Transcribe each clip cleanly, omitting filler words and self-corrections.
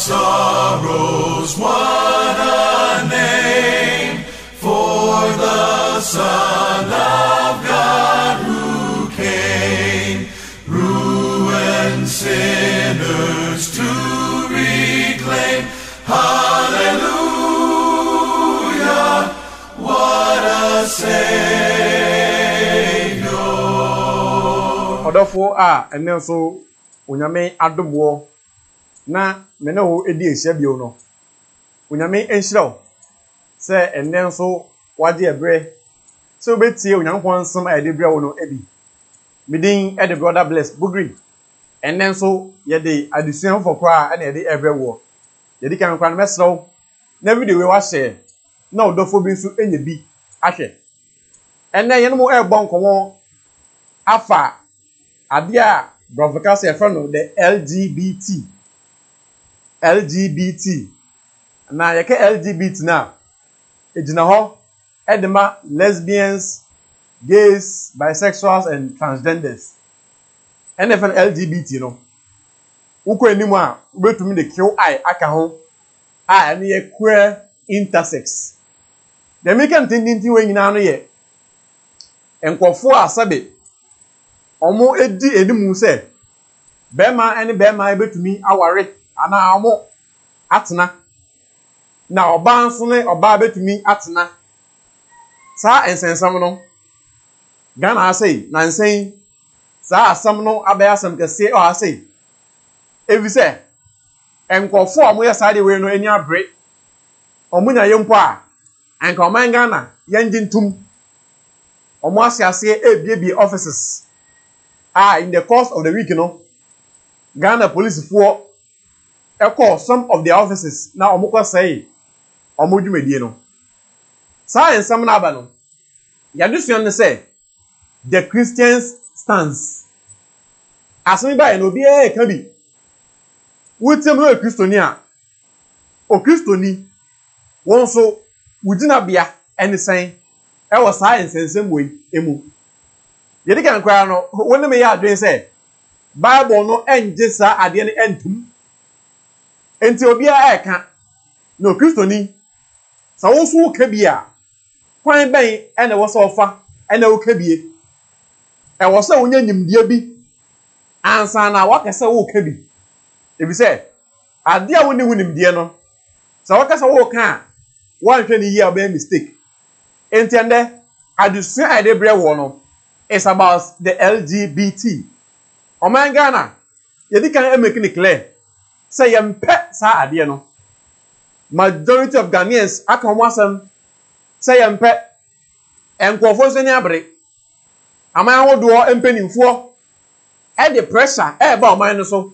sorrows, what a name for the Son of God who came, ruined sinners to reclaim. Hallelujah, what a Savior. Odofo ene so onyame adomwo na mene ho edi ehia bio no onyame enhiraw se ene nso wade ebre se obetie onyankopon nsem a ede bre wo no ebi midin ede brother bless bugri ene nso yede adusuan for kra na ede ebre wo yede kan kra no mesrew na video we wa share na odofo bi nso enye bi ahwe ene yene mo ebon komo afa adia Brofocas no the LGBT na yeke LGBT na ejina ho edema lesbians, gays, bisexuals and transgenders NFL LGBT no uko enimu a ubetumi de QI aka ho a ene ye queer intersex the American tintin we nyina no ye enkofo asabe omo edi enimu se bema ene bema ebetumi aware ana omo atena na oba nso ne oba betumi atena sa ensensam no Ghana asai na nsen sa asam no abaya asam kese o asai evise enkofo omo ya sade we no eni abre omo nya yempo a anka oman Ghana yenji ntum omo asiase ebiebie offices in the course of the week, Ghana police for echo some of their offices now omukwa say omudwumedie no science some na aba no yadusuan ne say the Christians stance asemi ba no bi e ka bi wutem no Kristoni a o Kristoni won so wudina bia ene san e wo science ensem we emu yedi kan kwa no woni me ya adwen say Bible no enje sa ade ne entum enti obi a eka no Kristoni sa wo so ka bia kwan ben ene wo so fa ene wo ka bie e wo so wonya nyimdie bi ansa na wakasa wo ka bi ebi say ade a woni hunimdie no sa wakasa wo ka wan hwe ni yi a be mistake enti ende adusu ade bre wo no it's about the LGBT. Oman Ghana, yedi kan make it clear. Say yempe sa ade no. Majority of Ghanaians aka wasam say yempe enkofo so ni abre. Aman wodo empanimfo e the pressure e ba oman no so.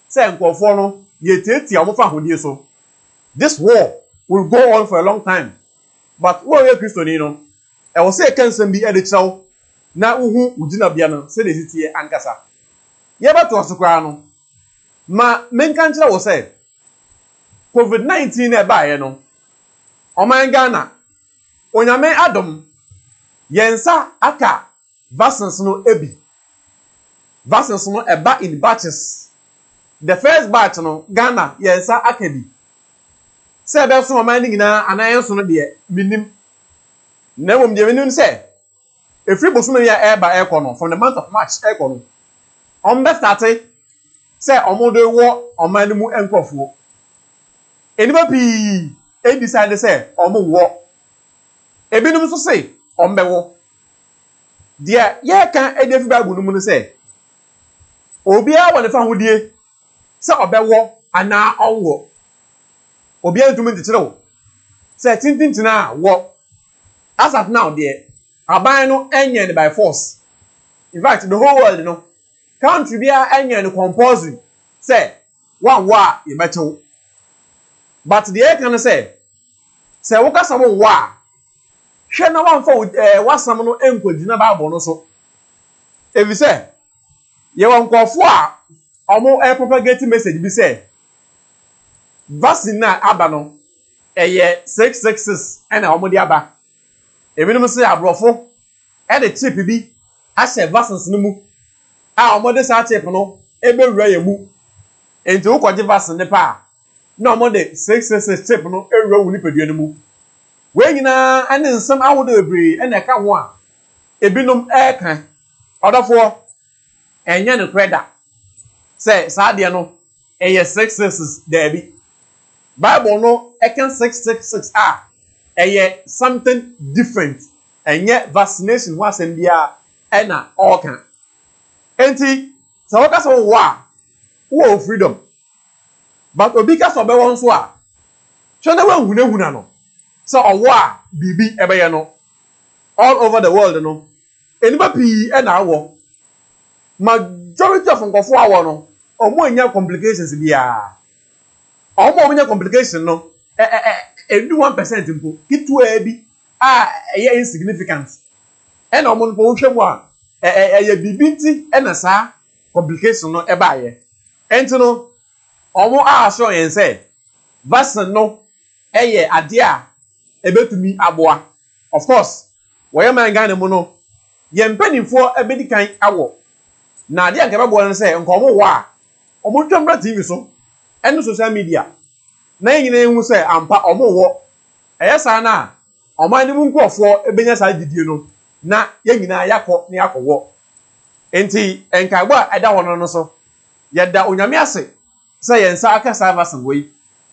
Say enkofo no yetieti amofa hodie so. This war will go on for a long time. But wo ye Kristoni no, e wo say kansam bi e de kyerɛw na uhu udina bia no se de sitie ankasa ye bato asokra no ma menka nkyerɛ wo se COVID-19 na baaye no oman Ghana onyame adom yensa aka vaccines no ebi vaccines no eba in batches the first batch no Ghana yensa aka bi se be so oman nyina anayenso no de minim na wom de minim se Every bosom ya eba ekono from the month of March ekono. Ombe starte say omodo wo omanimu enkofuo. Eniba pi e decide say omo wo. Ebinum so say ombe wo. Dia ye kan e dey fi Bible no mu no say obi a won fa hodie say obe wo ana onwo. Obi a ntumi ntikire wo. Say tintintina wo. As at now there aban no enyen by force. In fact, the whole world, country be enyen compulsory. Say, one wa you better. But the air can say woka some wa. She na one for what some no enko dina Bible no so. If you say, you want nkofo a omo propagate message be say, vaccine na aba no eye 666 na omo di aba. Ebinom se abrofo e de chip bi a se vaccines no mu a omo de sa chip no e be wura ye mu enti wo koje vaccine ne pa no more de 666 chip no ewura wu nipadua no mu we nyina ane nsam awodo ebri ene ka ho a ebinom eka odofo enye ne kreda say saa de no eye 666 there Bible no eken 666 eye something different enye vaccination wa asem bia ena oka enti so waka so wo freedom but obi ka so be won so a so na wan hunahuna no so owo a bibi ebeye no all over the world no eniba pi ena awo majority of nkofo awo no omo anya complications bia omo anya complication no edu 1% mpo kitwa bi eye insignificant ena omo no po hwemu a eye bibi nti ena saa complication no eba ye enti no omo so yen say vaccine no eye ade a ebetumi aboa of course woye man Ghana mu no ye mpanimfo ebedi kan awo na ade a nkebe bo no say nko omo wo a omo twambra TV so ene social media na nyina ehu say ampa omo wo eye sa na omo animu nkofo ebenya sa didie no na ye nyina yakọ na yakọwo enti enkagbo a eda wono no so yeda onyame ase say yensa aka vaccine we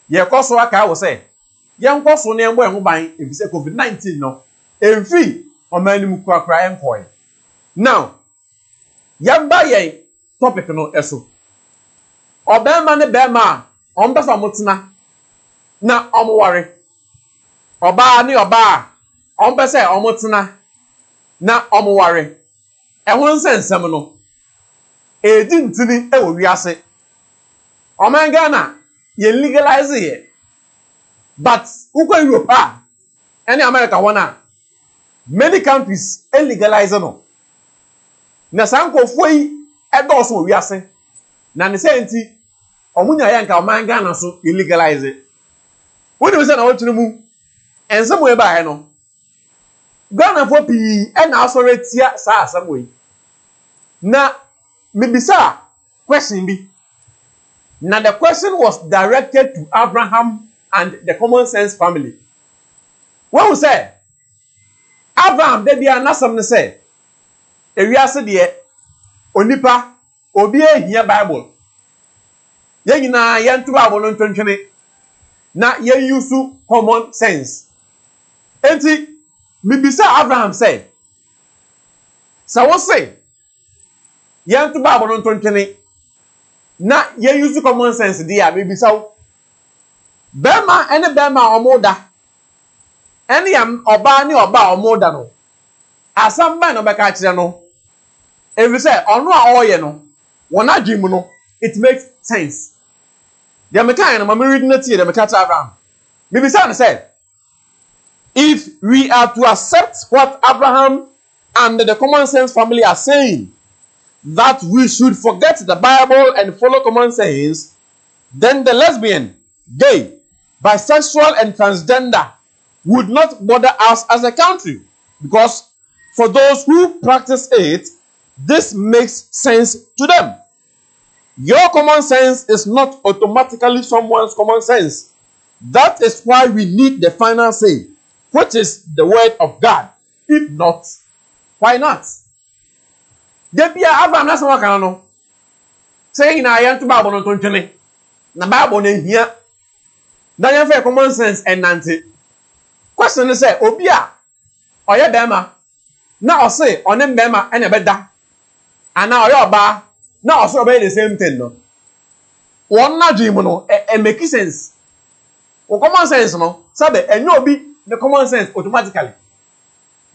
ye koso aka wo say yen koso na embo ehu ban ebise COVID-19 no emfi omanimu kwakra enkoi now yamba yen topic no eso obema ne bema ombasa mutena na omware oba ni oba ombese omutena na omware ehun sensem no edi ntini ewo wiase oman Ghana ye legalize ye but ukwa Europe any America wana many countries illegalize no na sankofo yi edo so wiase na ne senti omunya ya nka oman Ghana so illegalize woni we say na wotunu mu ensemo e ba he no Ghana for pi na asoretia sa asamwe na mebisa question bi now the question was directed to Abraham and the Common Sense family. When we say Abraham dey bia nasam ne say ewiase de onipa obi ehia Bible ye nyina ye ntu Bible no ntontwene na ye use common sense enti mebisa Abraham say so we say ye ntu Bible no ntontwene na ye use common sense dia baby saw bema ene bema omoda ene yam oba ni oba omoda no asamba no beka kire no every say onu a oye no wona dwim no it makes sense the mekan no mama read na tie the mekan Abraham baby say if we are to accept what Abraham and the Common Sense family are saying, that we should forget the Bible and follow common sense, then the lesbian, gay, bisexual, and transgender would not bother us as a country. Because for those who practice it, this makes sense to them. Your common sense is not automatically someone's common sense. That is why we need the final say, which is the word of God. If not, why not? Debia Abraham na sama kan no say na yan to Bible no tontwene na Bible na hia na yan fa common sense and nante question is say obi a oye bema na o say onem bema ene beda ana oye oba na o say obey the same thing no won na dream no e make sense o common sense no sabe enyo obi the common sense automatically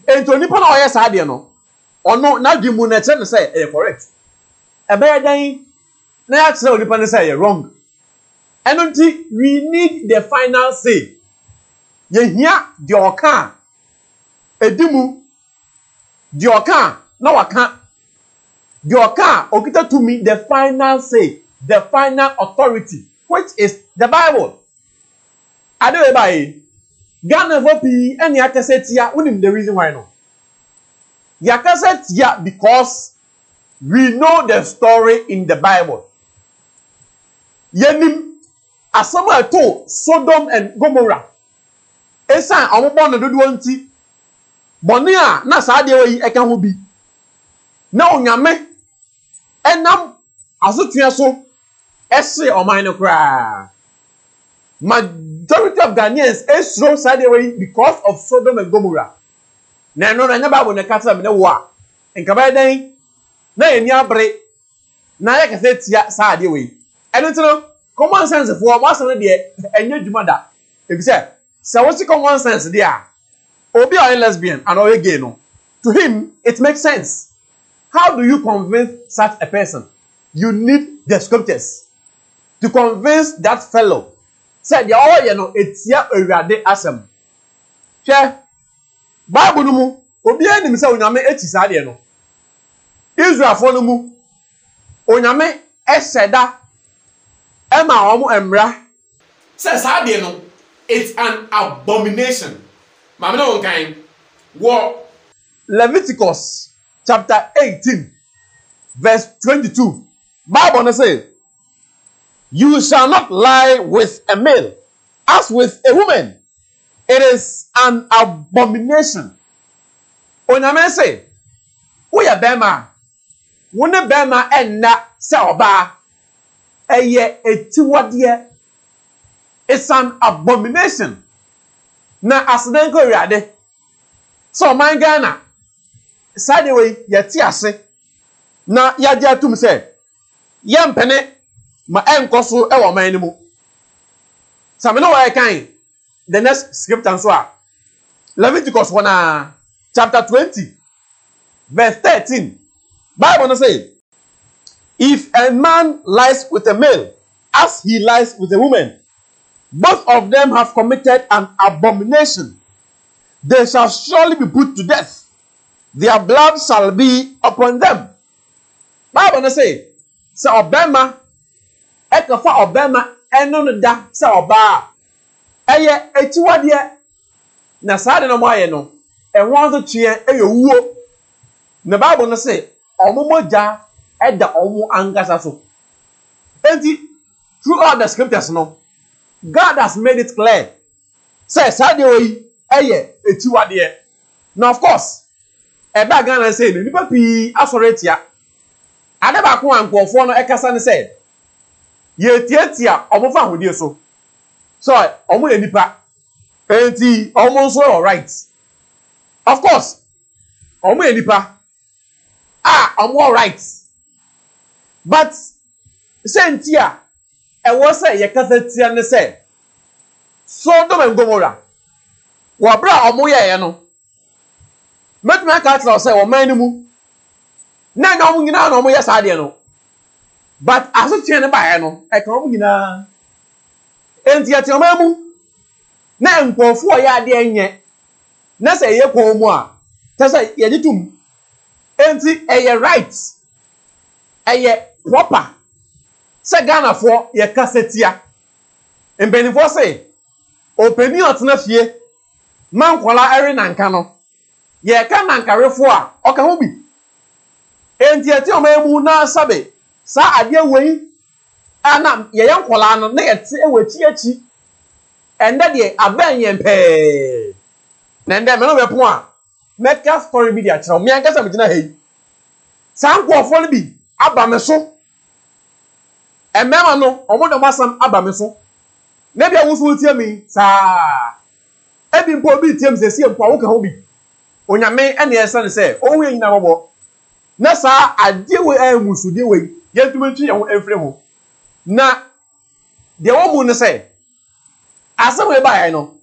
ento nipa na oye sa de no ono na dwimu na che ne say e correct e be dan na ya che onipa ne say e wrong enunti we need the final say ye hia de oka edimu de oka na waka de oka okita to me the final say, the final authority, which is the Bible. Ade by Ghana vopi any akasetia unim the reason why no. Yakasetia because we know the story in the Bible. Yenim asama to Sodom and Gomorrah esan omobon no dodo nti bone a na saa de we eka ho bi na onyame enam asotwe so ese oman no kra majority of Ghanaians esro saa de we because of Sodom and Gomorrah na no na nya Bible na kasa me ne wo a enka ba dan na eni abre na ya kase tia saa de we eno tino common sense for what no de enye dwuma da e bi say what common sense there obi are lesbian and or gay no to him it makes sense. How do you convince such a person? You need the scriptures to convince that fellow. Say the all you know etia awurade asem hwe Bible no mu obi anim say onyame echi saa de no Israel fo no mu onyame eseda ema omo emra say saa de no it's an abomination. Mama no kan wo Leviticus chapter 18 verse 22 Bible no say you shall not lie with a male as with a woman. It is an abomination. Onyame say wo ya bema wo ne bema enna se oba eye etiwade. It's an abomination. Na asden ko wiade. So man Ghana side way yeti ase na yade atum say yempene ma enkoso e wo man ni mu. Samene wa kan the next scripture so a Leviticus 1 chapter 20 verse 13 Bible no say if a man lies with a male as he lies with a woman, both of them have committed an abomination. They shall surely be put to death. Their blood shall be upon them. Bible no say obema ekafa obema eno no da se oba eye etiwade na saa de no moye no ehwo so tue eyewuo na Bible no say omomoja eda omo angasa so enti throughout the scriptures no God has made it clear. Say, Sadio, etiwade. Now, of course, a bag and say, the papi asoretia. I never go and go for no Ekasan said. Ye tietia, omofa with you so. So, omo nipa. Enti, almost all right. Of course, omo nipa. I'm all right. But, sentia. E was say ye kasetia ne say Sodom and Gomorrah wa bra omo ye no metma ka tro say o man ni mu na na omo nyina na omo ye saa de no but asotie ne ba ye no e ka omo nyina enti ati omo mu na nkofo ye ade enye na say ye ko mu a ta say ye ditum enti e ye right e ye proper. Se Ghana for ye kasetia. Mbenifo say openi otena fie mankola ere nanka no ye ka nankarefo a oka ho bi enti ati o mamu na sabe sa ade wei ana ye yankola no na ye te ewachi achi ende de aban ye mpe na ende me no be po a meka story bi dia kire o me ankasa me gina hei sa nkofo no bi aba me so emema no omodo masam aba me so na bia wusu tie mi saa ebi mpo bi tie msesi mpo awoka ho bi onyame ene esa ne se owu nyina bobo na saa ade we amusu de we yentumentu ye ho efre ho na de wo mu ne se asem we ba ya no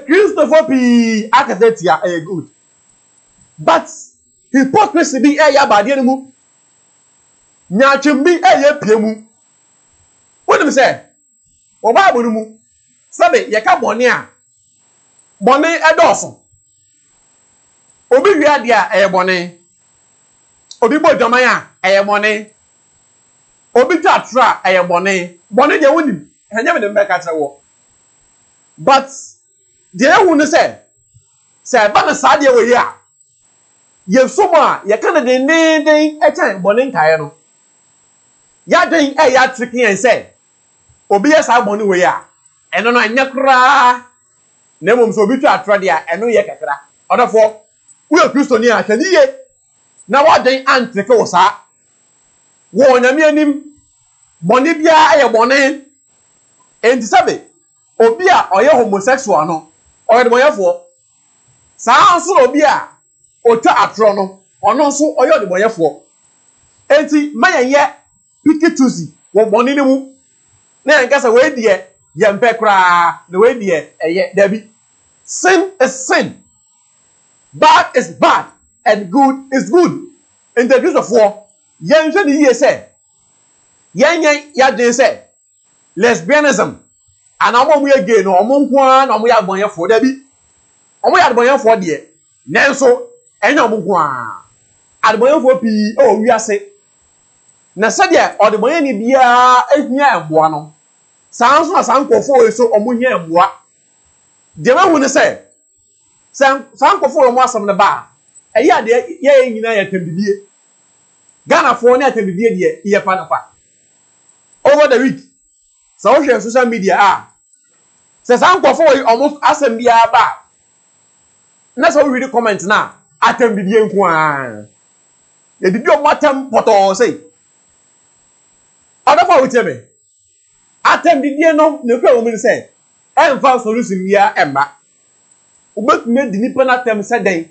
Christopher P akatetia good but hypocrisy bi ya ba de mu nyachimbi eye piemu wonim se wo Bible mu sabe ye ka bone a bone edoso obi wiade a eye bone obi bodwaman a eye bone obi twatra eye bone bone de wonim enye me de mbeka kire wo but de ehu ne se ba na saa de we ya ye somo a ye ka na den e chan bone nkae no ya den ya tricky and say obi yes aboni we ya eno no anya kra na mom so obi twa atrade a eno ye kakra odafo we Kristoni a hwaniye na waden anteke wo sa wo nyame anim boni bia aye boni enti sabe obi a oye homosexual no oye deboyefo saa nso obi a otwa atro no ono nso oye deboyefo enti mayenye pikituzi wo boni ni mu na nkasa we die ye mpe kra na we die eye dabi sin is sin, bad is bad, and good is good. In the case of war yen hwe ni ye say yen ya de say lesbianism and amom ye gay no omon kwa na omo ya gbonyefo dabi omo ya gbonyefo de nenso enya omo kwa adgbonyefo pi o wiase na sade odgbonye ni bia ehia emboa no sanso na sankofo eso omo hia emboa de ma hu ne say sankofo omo asam ne ba eya de ye nyina ya tambibie Ghana for ne atambibie de ye pa na pa over the week so we share social media se sankofo omo asam bia ba na so we read comment na atambibie nko a e bibi omo atam poto say odafo we me atambibie no ne kwa wo mi say emfa solution bia emba ubetumi di nipa na tem say den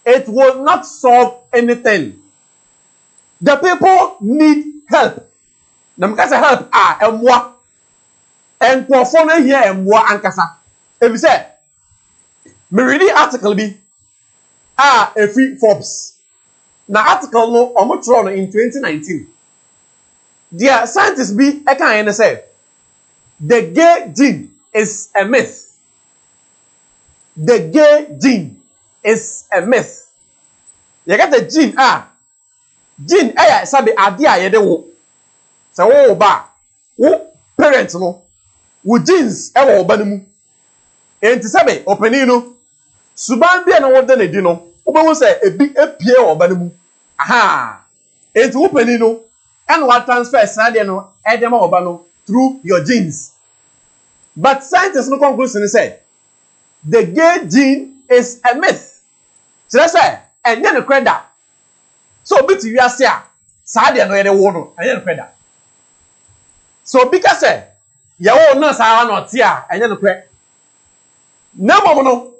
it will not solve anything. The people need help. Them can say help emwa. And for here emwa ankasa. If you say me read the article bi a free Forbes. Na article no omotro in 2019. There scientists be e kan say the gay gene is a myth. The gay gene is a myth. You get the gene gene sabi ade a ye de wo se wo ba wo parents no wo genes wo ba nemu enti sabi opani no suban bia na wo de na di no wo be wo se ebi epie wo ba nemu aha enti wo pani no and what transfer sade no edema wo ba no through your genes. But scientists no conclusion say the gay gene is a myth. So that's why enye no kweda so bit wi ase a saa de no ye de wo no enye no kweda so because ye wo no saa no te a enye no kwe na mom no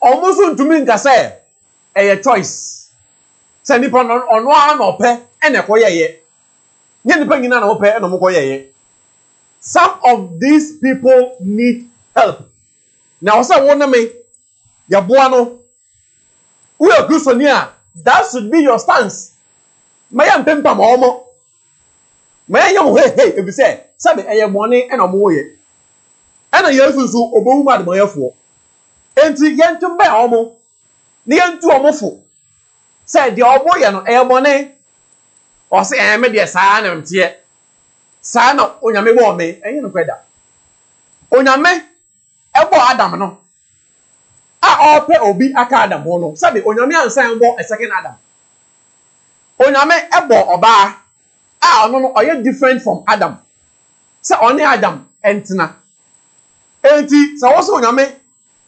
omuso ntumi nka say eye choice say nipa no ono a no pe ene ko ye nye nipa nyina na wo pe eno mo ko ye some of these people need help now say wo na me ya boa no we are Kristoni a that should be your stance. Maya mpempa ma omo. Maya yam hey ebi say sabe eye bone e na omo ye. E na yesu so obowu ma de mayefo. Enti yentu be omo. Ni yentu omo fo. Say de omo ye no eye bone. O say me de saa na mtie. Saa na onyame bo me, enye no kweda. Onyame e bo Adam no. Ope obi aka Adam no sabe onyame ansan bo a second Adam onyame ebo oba ono no oye different from Adam say oni Adam entina enti say wo so onyame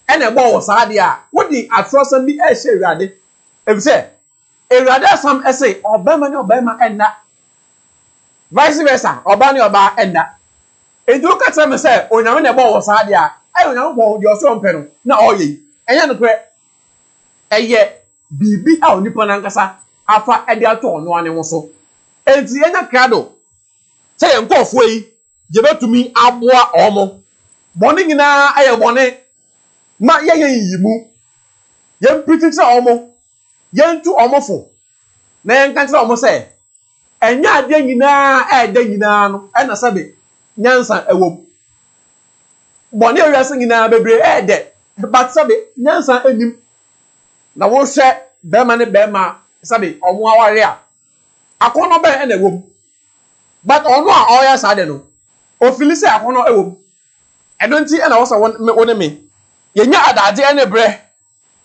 ene ebo wo saade a wodi atrosam bi e hye Ewurade e bi say Ewurade asam e say obema ni obema enna vice versa oba ni oba enna enti o ka tell me say onyame na ebo wo saade a ai onyame bo di oso mpeno na oye enya no kwe eye bibi a onipa na nkasa afa ede ato ono ane wo so enti enya krado se ye nkofo yi je betumi aboa omo bone nyina aye bone ma ye yimu ye mpititira omo ye ntu omo fo na ye nkantira omo se enya ade nyina ede nyina no ena sabe nyansa ewom bone wiase nyina bebre ede but sabe nyansa enim na wo hwe bema ne bema sabe omo aware a akono be na ewom but ono a oya sade no ofili se akono ewom edonti na wo sa won me yenya adade ene bre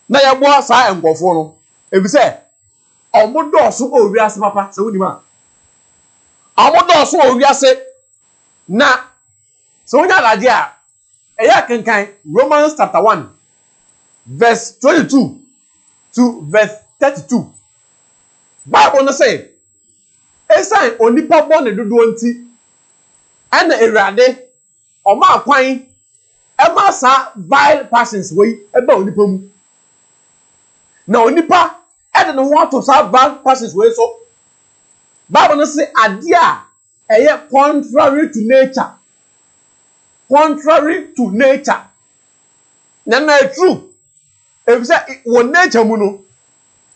na ye bo sa enkofo no ebi se omo doso owiase papa se woni ma omo doso owiase na So when you are there, Romans chapter 1, verse 22 to verse 32. Bible no say, "Esan onipa born do nti, ana Ewurade oma kwan ema sa vile passions wey eba onipa mu. Na onipa e de no want to sa vile passions wey so. Bible no say ade a eye contrary to nature. Contrary to nature. Na true. If say won nature mu no,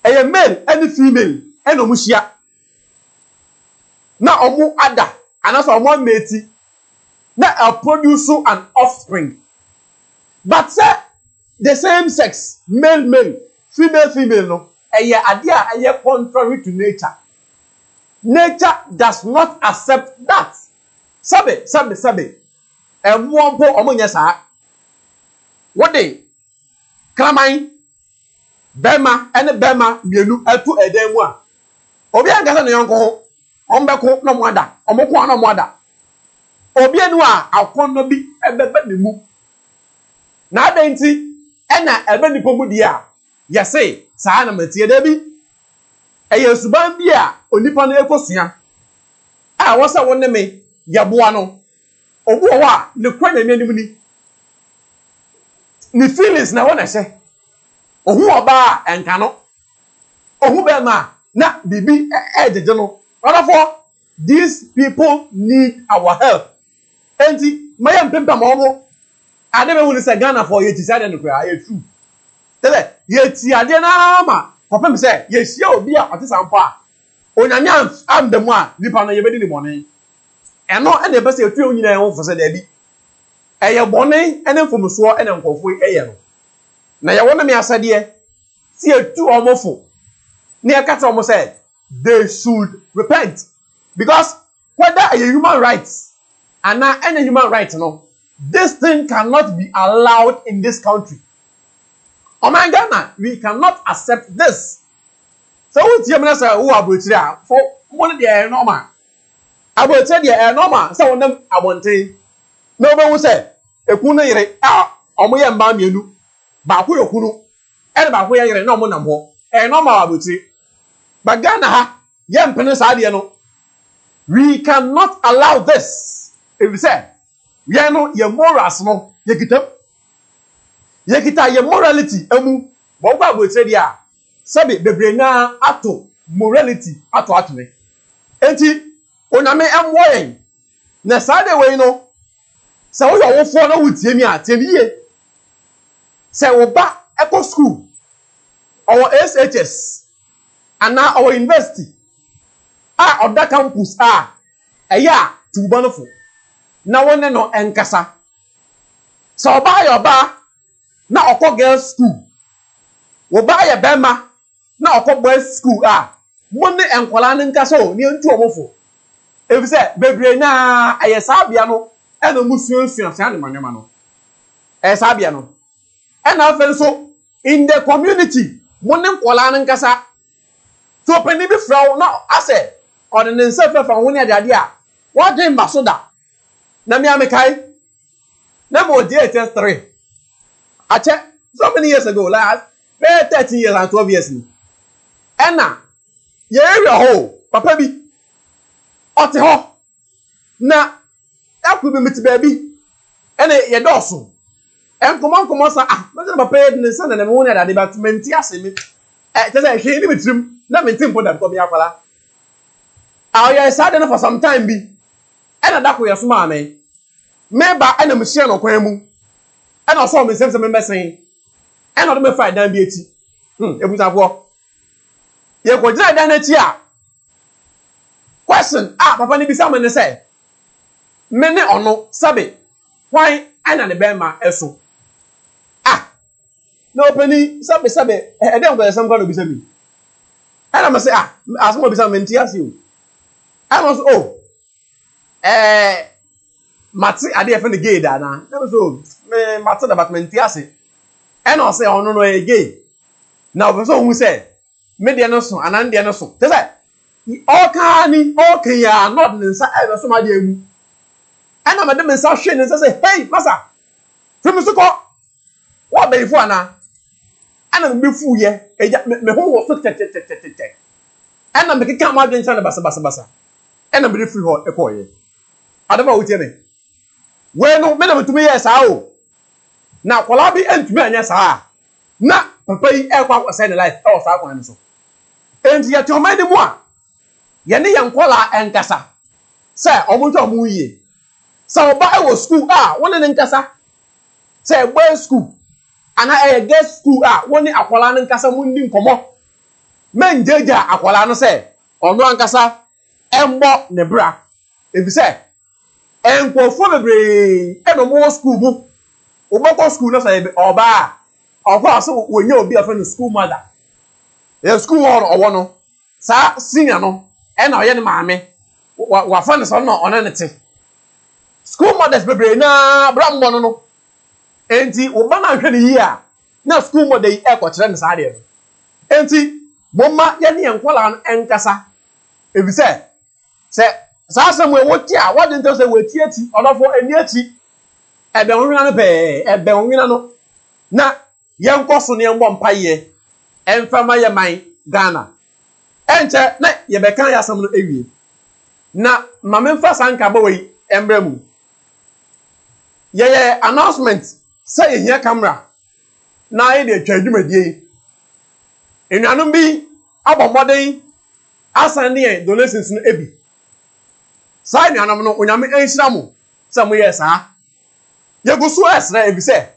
eye male and female and omuhia. Na omu ada, anaso omu mate. Na produce an offspring. But say the same sex, male, female no, eye ade a eye contrary to nature. Nature does not accept that. Sabe. Mwampo omunye saa. What day? Kramai. Bema ene bema mienu etu edemu a. Obi ankasa ne yonko ho. Ombeko no mwada. Omoko no mwada. Obi enu a akono bi ebebe ne mu. Na ade nti ena ebe nipo mu dia. Yese saa na matie da bi. Eye suban bi a onipa no ekosua. A wo se wo ne me yeboa no. Obu wa ne kwanya mi anim ni feelings na wona hye ohu oba enka no ohu be ma na bibi ejeje no therefore these people need our help enti mayam pempa mo ade be woni se Ghana for ye ti sade no kra ye true tele ye ti ade na ma popem se ye hia obi a otesampo a onyanya am dem a nipa no ye bedi ni bone eno ene be se etu onyina en fo se da bi eye bone ene mfomso ene nkofo eye no na ye wona me asade si etu omofo na ye kata omo say they should repent because whether a human rights and any human right no this thing cannot be allowed in this country. Oh my Ghana, we cannot accept this. So what you mean say who abotire for money dey normal abotire dey normal say won abonten no be who say ekunu yire omo ye mba mienu ba ko yokunu e ba ko ye yire na omo nam ho normal abotire but Ghana ha ye mpene sa de no we cannot allow this. If we say we are no ye morals no ye kita ye morality emu bo gba abotire dia sabe bebre na ato morality ato atene enti onyame emwoyen na sade we no se wo yo wofo na wutie mi atene ye se wo ba eco school or SHS ana our university oda campus eya tubanofo na wonne no enkasa se oba yo ba na okọ girls school wo ba ye bema na okọ boys school monne enkwala ne nkasa o ne ntu omofo ebi se bebre na ayesabia no eno musunsua sia ne manema no ayesabia no ena afen so in the community monne enkwala ne nkasa so pani bi frawo na ase on ne nsefa fa woni ade a what dey masoda na mi amekai na mo DHS3 ache so many years ago like 13 years and 12 years ni ena ye area ho papa bi ote ho na akubi miti baby ena ye doso enkomo sa me papa ye ne sa na me woni ade ba menti asemi te say hwe ni mitrim na menti mpo da ko bi akwala ye sa de no for some time bi ena da ko ye so ma me ba ena me hye no kwan mu ena so me sem me mesen ena do me fa dan bi eti ebusafo ye ko jira dan eti a question papa ni bisa me ne say me ne ono sabe why ena ne be ma eso no penny sabe e dem go some go bisa mi ena me say asmo bisa me nti ase o I was mati ade efe ne gay da na so me mati da batman ti ase e no say ono no e gay na o so hu say me de no so anan de no so te say o kan ya not nsa e so ma de emu ana madam nsa hwe ne say hey masa femi so ko what be fu ana ana me fu ye eja me ho wo so tete ana me keka ma dwen na basa ana me free ho e ko ye adama wo tie me we no me na metumi ye saa o na kwala bi entumi anya saa na papa yi e kwa kwasa ne life e o saa kwan so enti ya toma ni mu a ye ne yan kwala enkasa say omuntu omu yie say oba e wo school won ne nkasa say boy school ana e girls school won ni akwala ne nkasa mu ndi nkomo men jeja akwala no say onu ankasa embo ne bra ebi say enkofo bebre e no mo school mu oboko school no say oba okwa so wonya obi afa no school mother e school owo no sa senior no e na oye ne maame wa fa ne so no ona ne te school mothers bebre na bra mbo no enti oba na hwe ne yi na school mother yi e ko kire ne sa de no enti bomma ye ne enkwala enkasa ebi se sa samwe woti a what didn't say woti ati odofo eni ati ebe onwina no pe ebe onwina no na ye nkoso ne mbo mpaye emfama ye man Ghana enche na ye be kan ya sam no ewie na mamemfa sanka ba wei embremu ye announcement say here camera na ye de twadwumadie enuanom bi abomoden asan ne donations no ebi sai nuanom no onyame enhira mo say mo ye saa ye go so esra ebi say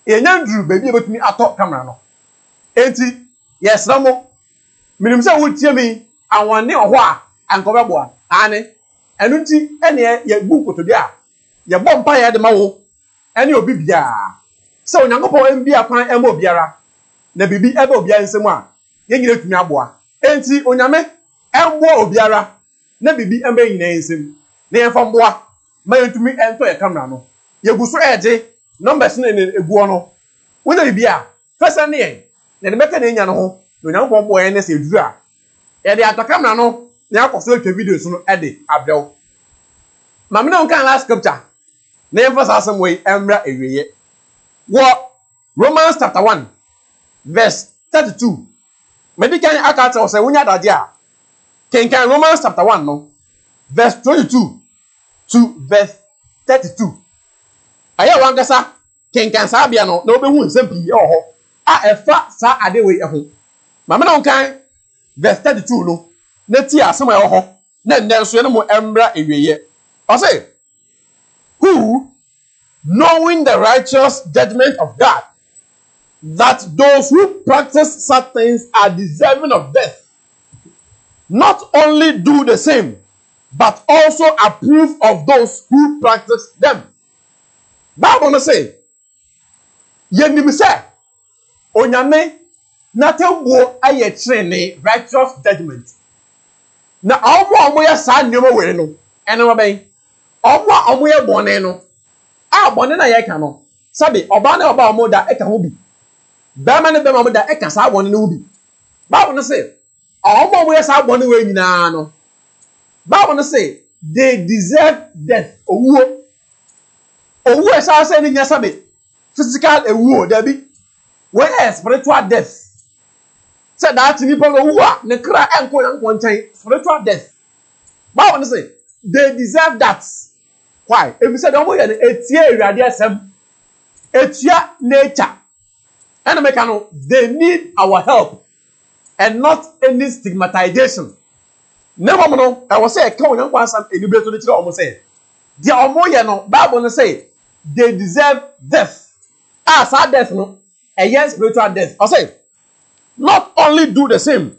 enya nduru baby ebetumi ato camera no enti yesra mo minim say wotie mi awone oho a ankobeboa ane enu nti ene ye bu kotodi a ye bom pa ye de ma wo ene obi bia say onyankopon embi akwan ema obiara na bibi ebe obiara nsemu a ye nyire tumi aboa enti onyame embo obiara na bibi embe nyina nsem na ye famboa ma yentumi ento ye camera no ye guso eje numbers na egu no wona bibi a fesa ne ye na de meka na nya no ho na onyankopon bo ye na se eduru a ye de ataka no na akoso atwa videos no e de abrew mame na onkan last scripture na ye fasa asem we emra eweye wo Romans chapter 1 verse 32 medical akata o se wonya dade a kenkan Romans chapter 1 no verse 22 to verse 32 aya wangasa kenkan sa bia no na obehu nsem pi ho a efa sa ade we ho mama na onkan verse 32 no na ti asem e ho na ndenso ne mo embra eweye o say who knowing the righteous judgment of God that those who practice such things are deserving of death not only do the same but also approve of those who practice them. Bible no say yenim say onyame na tembo aye trene righteous judgment na omo ya sa nneoma we no ene wa ben omo ya bone no a bone na ye ka no sabe oba na oba omo da e ka ho bi ba ma ne be ma omo da e ka sa bone no bi Bible no say omo ya sa bone we nyina no Bible no say they deserve death owuo sa say ni nya sabe physical ewuo da bi where spiritual death say that ni pa owuo a ne kra enko yanko nchen spiritual death Bible no say they deserve that. Why? If you say don't worry, etia ewade asem etia nature and make no they need our help and not any stigmatization. Never know I was say come on asam enibre to the chira omo say the omo ye no Bible no say they deserve death. Sa death no a spiritual death. I say not only do the same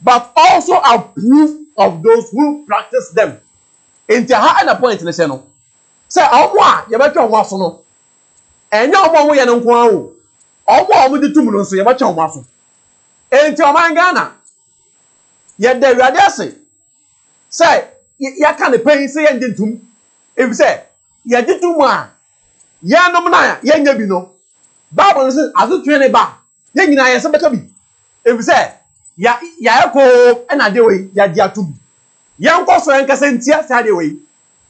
but also approve of those who practice them. Into ha na point ne say no say omo a ye betwa omo aso no enya omo ye no nko awo omo di tum no so ye betwa omo aso enti oman Ghana ye de wiade ase say ya ka ne pen say ye ntum if say ye di tum a ye nom na ye nya bi no Bible say azu twene ba ye nyina ye se beka bi if say ya ko na de we ya di atum ye nko so en kase ntia sa de we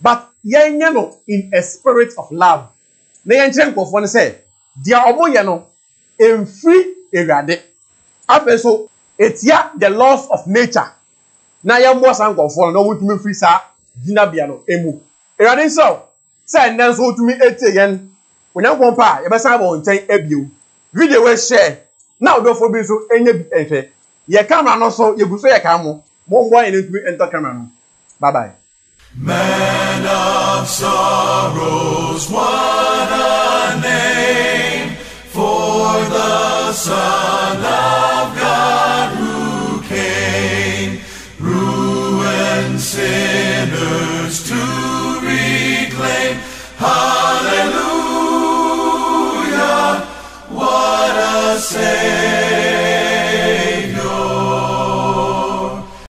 but yɛnyɛ no in a spirit of love. Na yɛnkyerɛ nkɔfoɔ no sɛ deɛ ɔmo yɛ no emfiri Awurade. Afei so etia the laws of nature. Na yɛmmoa saa nkɔfoɔ no na wɔtumi firi saa gyinabea no emu. Awurade nso sɛ nnɛ nso wotumi etie yɛn onyankopɔn pa yɛbɛsan abɔ wɔn nkyɛn abio. Video we share na odofo bi nso enye bi ehwɛ. Yɛ camera no so yɛgu so yɛ ka mo. Mo mboa yɛn ntumi enter camera no. Bye bye. Man of sorrows, what a name for the Son of God who came, ruin sin.